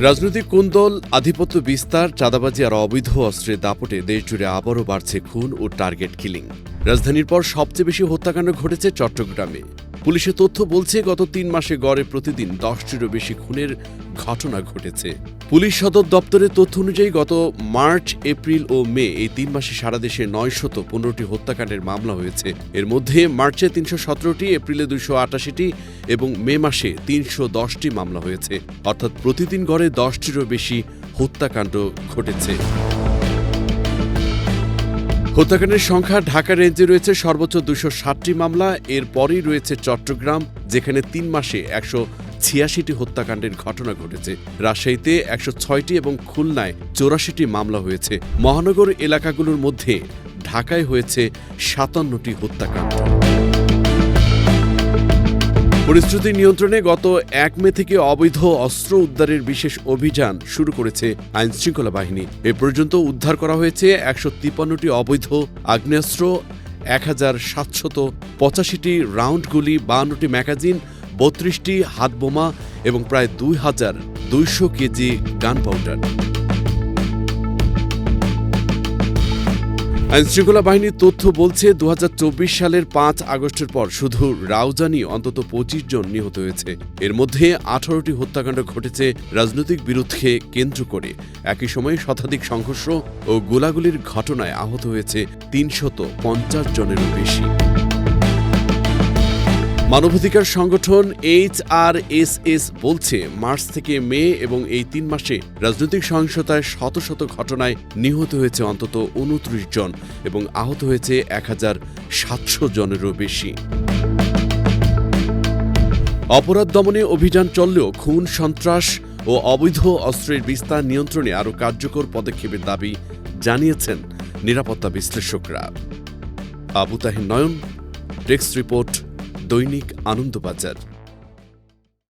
রাজনৈতিক কোন্দল, আধিপত্য বিস্তার, চাঁদাবাজি আর অবৈধ অস্ত্রের দাপটে দেশজুড়ে আবারও বাড়ছে খুন ও টার্গেট কিলিং। রাজধানীর পর সবচেয়ে বেশি হত্যাকাণ্ড ঘটেছে চট্টগ্রামে। পুলিশের তথ্য বলছে গত ৩ মাসে গড়ে প্রতিদিন ১০টিরও বেশি খুনের ঘটনা ঘটেছে। পুলিশ সদর দপ্তরের তথ্য অনুযায়ী গত মার্চ, এপ্রিল ও মে এই ৩ মাসে সারা দেশে ৯১৫টি হত্যাকাণ্ডের মামলা হয়েছে। এর মধ্যে মার্চে ৩১৭টি, এপ্রিলে ২৮৮টি এবং মে মাসে ৩১০টি মামলা হয়েছে। অর্থাৎ প্রতিদিন গড়ে ১০টিরও বেশি হত্যাকাণ্ড ঘটেছে। হত্যাকাণ্ডের সংখ্যা ঢাকা রেঞ্জে রয়েছে সর্বোচ্চ ২৬০টি মামলা। এরপরই রয়েছে চট্টগ্রাম, যেখানে ৩ মাসে ১৮৬টি হত্যাকাণ্ডের ঘটনা ঘটেছে। রাজশাহীতে ১০৬টি এবং খুলনায় ৮৪টি মামলা হয়েছে। মহানগর এলাকাগুলোর মধ্যে ঢাকায় হয়েছে ৫৭টি হত্যাকাণ্ড। পরিস্থিতি নিয়ন্ত্রণে গত ১ মে থেকে অবৈধ অস্ত্র উদ্ধারের বিশেষ অভিযান শুরু করেছে আইনশৃঙ্খলা বাহিনী। এ পর্যন্ত উদ্ধার করা হয়েছে ১৫৩টি অবৈধ আগ্নেয়াস্ত্র, ১৭৮৫টি রাউন্ড গুলি, ৫২টি ম্যাগাজিন, ৩২টি হাতবোমা এবং প্রায় ২,২০০ কেজি গান পাউডার। আইনশৃঙ্খলা বাহিনীর তথ্য বলছে ২০২৪ সালের ৫ আগস্টের পর শুধু রাউজানি অন্তত ২৫ জন নিহত হয়েছে। এর মধ্যে ১৮টি হত্যাকাণ্ড ঘটেছে রাজনৈতিক বিরোধকে কেন্দ্র করে। একই সময়ে শতাধিক সংঘর্ষ ও গোলাগুলির ঘটনায় আহত হয়েছে ৩৫০ জনেরও বেশি। মানবাধিকার সংগঠন HRSS বলছে মার্চ থেকে মে এবং এই ৩ মাসে রাজনৈতিক সহিংসতায় শত শত ঘটনায় নিহত হয়েছে অন্তত ২৯ জন এবং আহত হয়েছে ১৭০০ জনেরও বেশি। অপরাধ দমনে অভিযান চললেও খুন, সন্ত্রাস ও অবৈধ অস্ত্রের বিস্তার নিয়ন্ত্রণে আরও কার্যকর পদক্ষেপের দাবি জানিয়েছেন নিরাপত্তা বিশ্লেষকরা। আবু তাহের নয়ন, ডেস্ক রিপোর্ট, দৈনিক আনন্দবাজার।